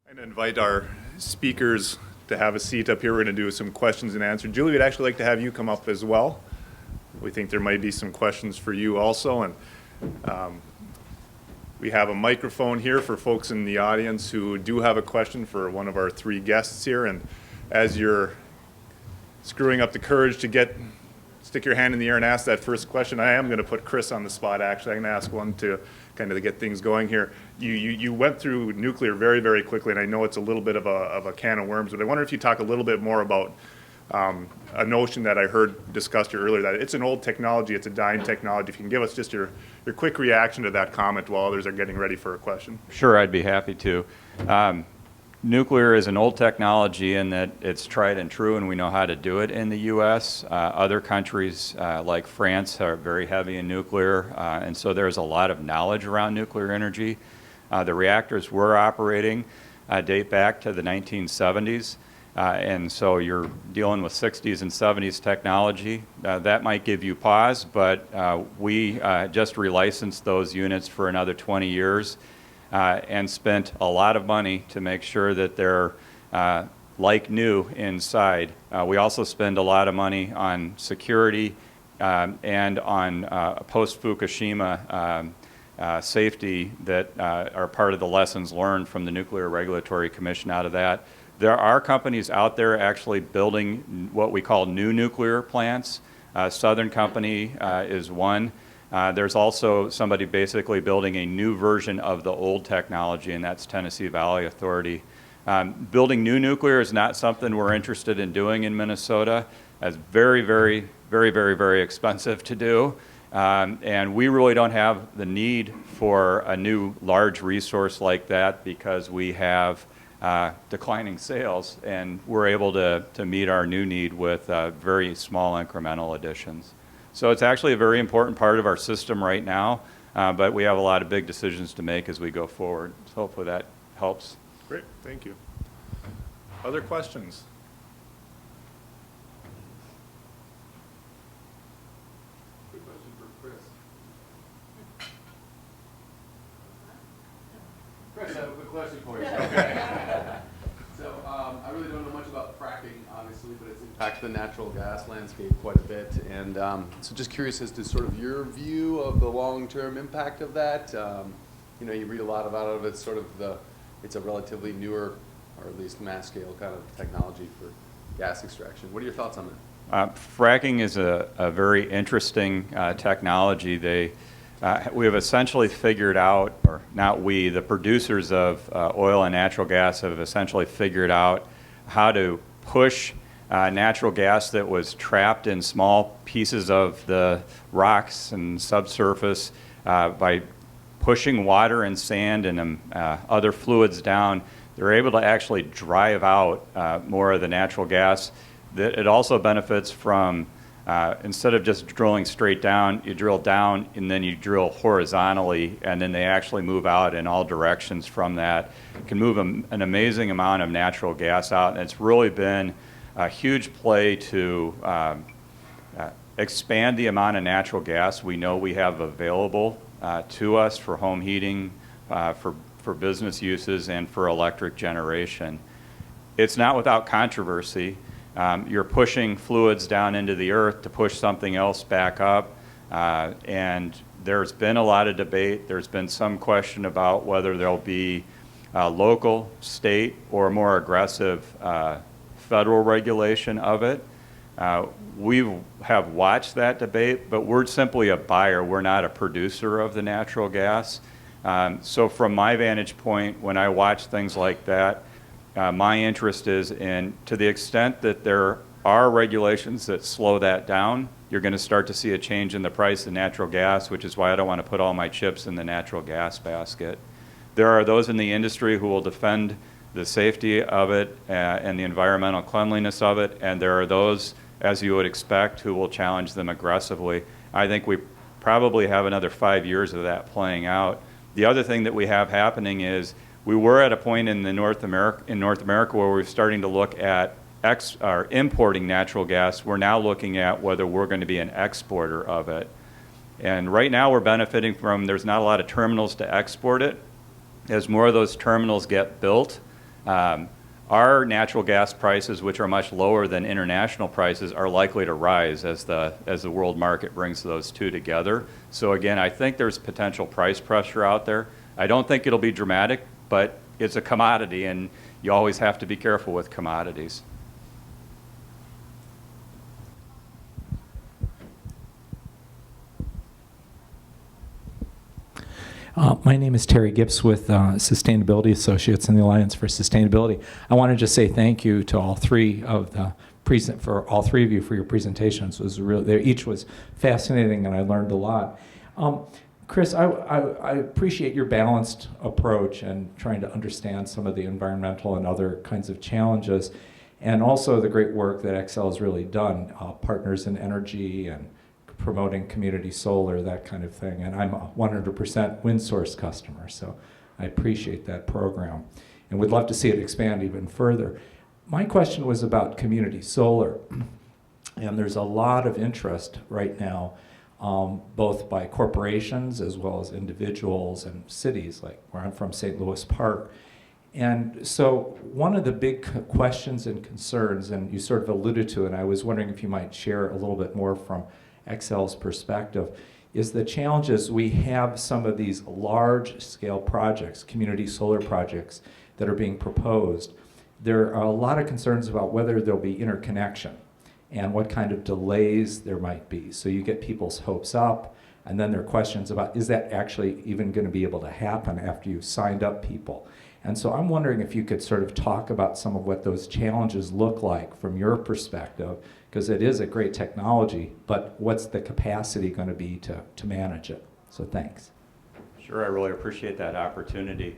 I'm going to invite our speakers to have a seat up here. We're going to do some questions and answers. Julie, we'd actually like to have you come up as well. We think there might be some questions for you also. And we have a microphone here for folks in the audience who do have a question for one of our three guests here. And as you're screwing up the courage to stick your hand in the air and ask that first question, I am going to put Chris on the spot, actually. I'm going to ask one to kind of get things going here. You went through nuclear very, very quickly, and I know it's a little bit of a can of worms, but I wonder if you talk a little bit more about a notion that I heard discussed here earlier, that it's an old technology, it's a dying technology. If you can give us just your quick reaction to that comment while others are getting ready for a question. Sure, I'd be happy to. Nuclear is an old technology in that it's tried and true, and we know how to do it in the U.S. Other countries like France are very heavy in nuclear, and so there's a lot of knowledge around nuclear energy. The reactors we're operating date back to the 1970s, and so you're dealing with 60s and 70s technology. That might give you pause, but we just relicensed those units for another 20 years. And spent a lot of money to make sure that they're like new inside. We also spend a lot of money on security and on post-Fukushima safety that are part of the lessons learned from the Nuclear Regulatory Commission out of that. There are companies out there actually building what we call new nuclear plants. Southern Company is one. There's also somebody basically building a new version of the old technology, and that's Tennessee Valley Authority. Building new nuclear is not something we're interested in doing in Minnesota. It's very, very, very, very, very expensive to do. And we really don't have the need for a new large resource like that because we have declining sales, and we're able to meet our new need with very small incremental additions. So it's actually a very important part of our system right now, but we have a lot of big decisions to make as we go forward. So hopefully that helps. Great, thank you. Other questions? Quick question for Chris. Chris, I have a quick question for you. Okay. So I really don't know much about fracking, obviously, but it's impacted the natural gas landscape quite a bit. And so just curious as to sort of your view of the long-term impact of that. You know, you read a lot about it. It's sort of it's a relatively newer, or at least mass-scale kind of technology for gas extraction. What are your thoughts on that? Fracking is a very interesting technology. We have essentially figured out, or not we, the producers of oil and natural gas have essentially figured out how to push natural gas that was trapped in small pieces of the rocks and subsurface by pushing water and sand and other fluids down. They're able to actually drive out more of the natural gas. It also benefits from instead of just drilling straight down, you drill down and then you drill horizontally, and then they actually move out in all directions from that. It can move an amazing amount of natural gas out, and it's really been a huge play to expand the amount of natural gas we know we have available to us for home heating, for business uses, and for electric generation. It's not without controversy. You're pushing fluids down into the earth to push something else back up, and there's been a lot of debate. There's been some question about whether there'll be local, state, or more aggressive federal regulation of it. We have watched that debate, but we're simply a buyer. We're not a producer of the natural gas. So from my vantage point, when I watch things like that, my interest is in, to the extent that there are regulations that slow that down, you're going to start to see a change in the price of natural gas, which is why I don't want to put all my chips in the natural gas basket. There are those in the industry who will defend the safety of it and the environmental cleanliness of it, and there are those, as you would expect, who will challenge them aggressively. I think we probably have another 5 years of that playing out. The other thing that we have happening is we were at a point in North America where we're starting to look at importing natural gas. We're now looking at whether we're going to be an exporter of it. And right now we're benefiting from, there's not a lot of terminals to export it. As more of those terminals get built, Our natural gas prices, which are much lower than international prices, are likely to rise as the world market brings those two together. So again, I think there's potential price pressure out there. I don't think it'll be dramatic, but it's a commodity, and you always have to be careful with commodities. My name is Terry Gibbs with Sustainability Associates and the Alliance for Sustainability. I want to just say thank you to all three of you for your presentations. Each was fascinating, and I learned a lot. Chris, I appreciate your balanced approach and trying to understand some of the environmental and other kinds of challenges, and also the great work that Xcel has really done, Partners in Energy and promoting community solar, that kind of thing. And I'm a 100% wind source customer, so I appreciate that program and would love to see it expand even further. My question was about community solar, and there's a lot of interest right now, both by corporations as well as individuals and cities, like where I'm from, St. Louis Park. And so one of the big questions and concerns, and you sort of alluded to it, and I was wondering if you might share a little bit more from Xcel's perspective, is the challenges. We have some of these large-scale projects, community solar projects, that are being proposed. There are a lot of concerns about whether there'll be interconnection and what kind of delays there might be. So you get people's hopes up, and then there are questions about, is that actually even going to be able to happen after you've signed up people? And so I'm wondering if you could sort of talk about some of what those challenges look like from your perspective, because it is a great technology, but what's the capacity going to be to manage it? So thanks. Sure, I really appreciate that opportunity.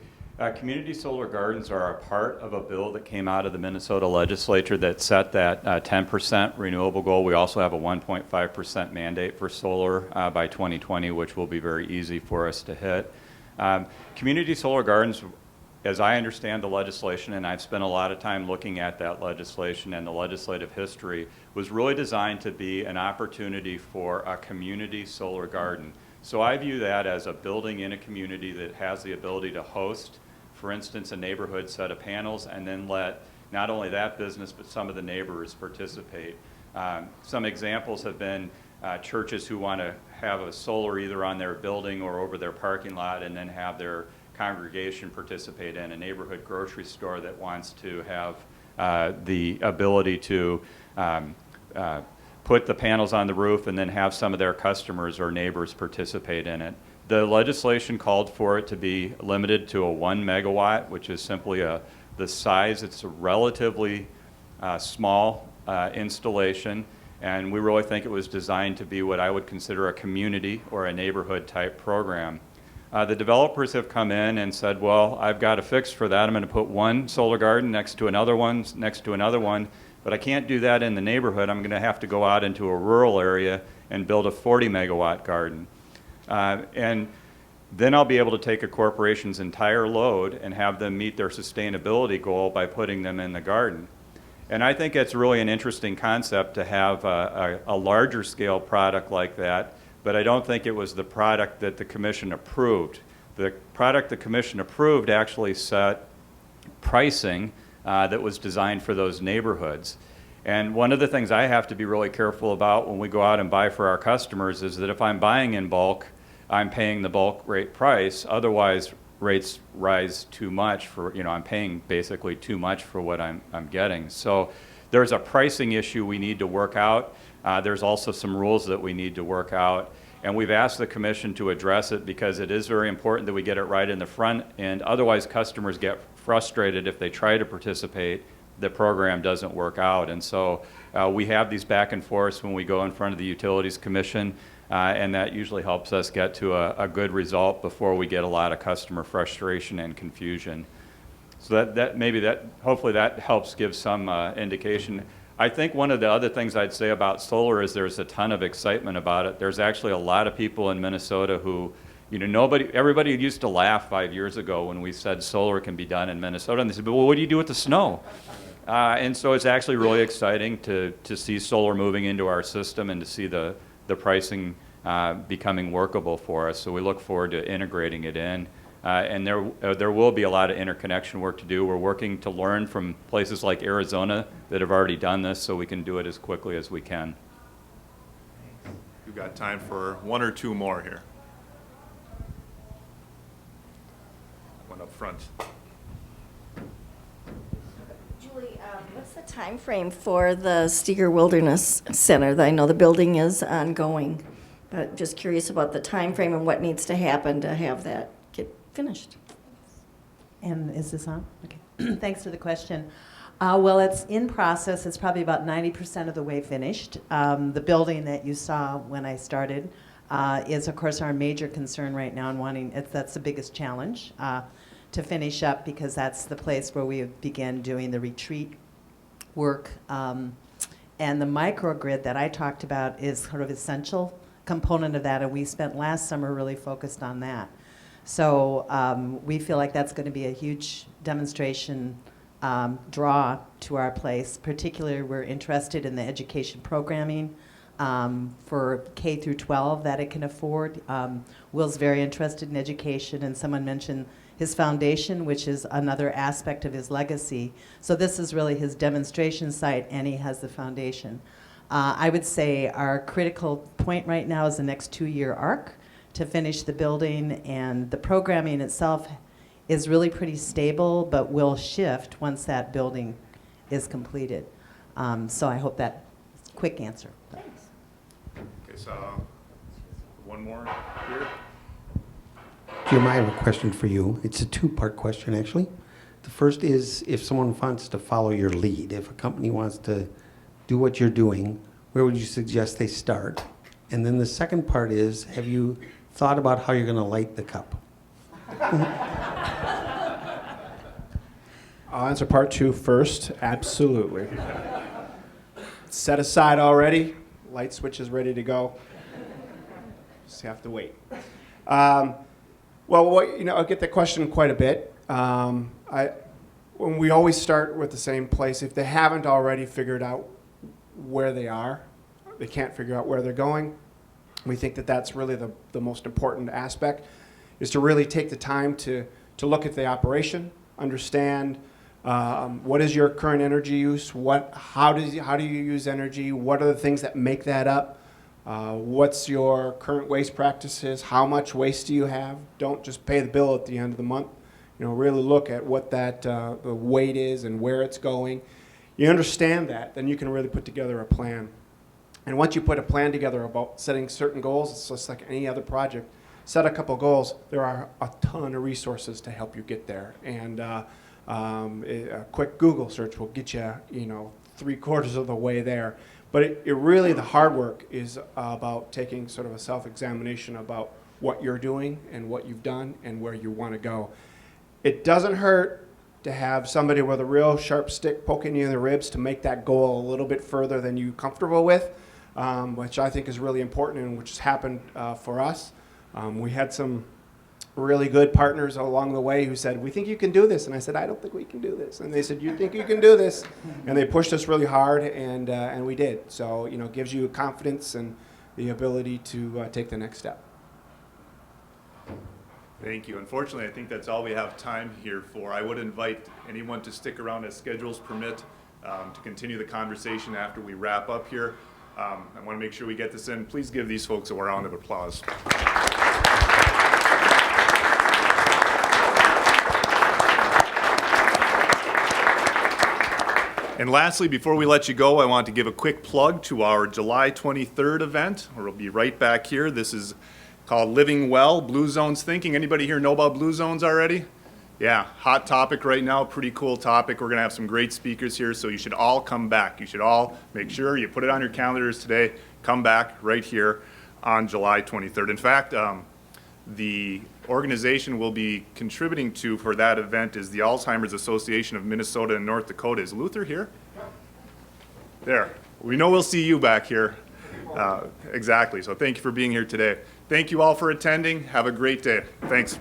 Community solar gardens are a part of a bill that came out of the Minnesota legislature that set that 10% renewable goal. We also have a 1.5% mandate for solar by 2020, which will be very easy for us to hit. Community solar gardens, as I understand the legislation, and I've spent a lot of time looking at that legislation and the legislative history, was really designed to be an opportunity for a community solar garden. So I view that as a building in a community that has the ability to host, for instance, a neighborhood set of panels, and then let not only that business but some of the neighbors participate. Some examples have been churches who want to have a solar either on their building or over their parking lot, and then have their congregation participate in a neighborhood grocery store that wants to have the ability to put the panels on the roof and then have some of their customers or neighbors participate in it. The legislation called for it to be limited to a 1 megawatt, which is simply the size. It's a relatively small installation, and we really think it was designed to be what I would consider a community or a neighborhood type program. The developers have come in and said, well, I've got a fix for that. I'm going to put one solar garden next to another one, next to another one, but I can't do that in the neighborhood. I'm going to have to go out into a rural area and build a 40 megawatt garden. And then I'll be able to take a corporation's entire load and have them meet their sustainability goal by putting them in the garden. And I think it's really an interesting concept to have a larger scale product like that, but I don't think it was the product that the commission approved. The product the commission approved actually set pricing that was designed for those neighborhoods. And one of the things I have to be really careful about when we go out and buy for our customers is that if I'm buying in bulk, I'm paying the bulk rate price. Otherwise, rates rise too much for, I'm paying basically too much for what I'm getting. So there's a pricing issue we need to work out. There's also some rules that we need to work out. And we've asked the commission to address it because it is very important that we get it right in the front end. Otherwise, customers get frustrated if they try to participate, the program doesn't work out. And so we have these back and forths when we go in front of the Utilities Commission, and that usually helps us get to a good result before we get a lot of customer frustration and confusion. So hopefully that helps give some indication. I think one of the other things I'd say about solar is there's a ton of excitement about it. There's actually a lot of people in Minnesota who, everybody used to laugh 5 years ago when we said solar can be done in Minnesota, and they said, well, what do you do with the snow? And so it's actually really exciting to see solar moving into our system and to see the pricing becoming workable for us. So we look forward to integrating it in. And there will be a lot of interconnection work to do. We're working to learn from places like Arizona that have already done this so we can do it as quickly as we can. We've got time for one or two more here. One up front. Julie, what's the time frame for the Steger Wilderness Center? I know the building is ongoing, but just curious about the time frame and what needs to happen to have that get finished. And is this on? Okay. Thanks for the question. Well, it's in process. It's probably about 90% of the way finished. The building that you saw when I started is, of course, our major concern right now, and that's the biggest challenge to finish up, because that's the place where we began doing the retreat work. And the microgrid that I talked about is sort of essential component of that, and we spent last summer really focused on that. So we feel like that's going to be a huge demonstration draw to our place. Particularly, we're interested in the education programming for K through 12 that it can afford. Will's very interested in education, and someone mentioned his foundation, which is another aspect of his legacy. So this is really his demonstration site, and he has the foundation. I would say our critical point right now is the next 2-year arc to finish the building, and the programming itself is really pretty stable, but will shift once that building is completed. So I hope that quick answer. Thanks. Okay, so one more here. Jim, I have a question for you. It's a two-part question, actually. The first is, if someone wants to follow your lead, if a company wants to do what you're doing, where would you suggest they start? And then the second part is, have you thought about how you're going to light the cup? I'll answer part 2 first. Absolutely. Set aside already. Light switch is ready to go. Just have to wait. Well, I get that question quite a bit. When we always start with the same place, if they haven't already figured out where they are, they can't figure out where they're going, we think that that's really the most important aspect, is to really take the time to look at the operation, understand what is your current energy use, how do you use energy, what are the things that make that up, what's your current waste practices, how much waste do you have. Don't just pay the bill at the end of the month. Really look at what that the weight is and where it's going. You understand that, then you can really put together a plan. And once you put a plan together about setting certain goals, it's just like any other project. Set a couple goals. There are a ton of resources to help you get there. And a quick Google search will get you, 3/4 of the way there. But it really, the hard work is about taking sort of a self-examination about what you're doing and what you've done and where you want to go. It doesn't hurt to have somebody with a real sharp stick poking you in the ribs to make that goal a little bit further than you're comfortable with, which I think is really important and which has happened for us. We had some really good partners along the way who said, "We think you can do this." And I said, "I don't think we can do this." And they said, "You think you can do this?" And they pushed us really hard, and we did. So, it gives you confidence and the ability to take the next step. Thank you. Unfortunately, I think that's all we have time here for. I would invite anyone to stick around as schedules permit to continue the conversation after we wrap up here. I want to make sure we get this in. Please give these folks a round of applause. And lastly, before we let you go, I want to give a quick plug to our July 23rd event, where we'll be right back here. This is called Living Well, Blue Zones Thinking. Anybody here know about Blue Zones already? Yeah, hot topic right now, pretty cool topic. We're going to have some great speakers here, so you should all come back. You should all make sure you put it on your calendars today. Come back right here on July 23rd. In fact, the organization we'll be contributing to for that event is the Alzheimer's Association of Minnesota and North Dakota. Is Luther here? There. We know we'll see you back here. Exactly. So thank you for being here today. Thank you all for attending. Have a great day. Thanks.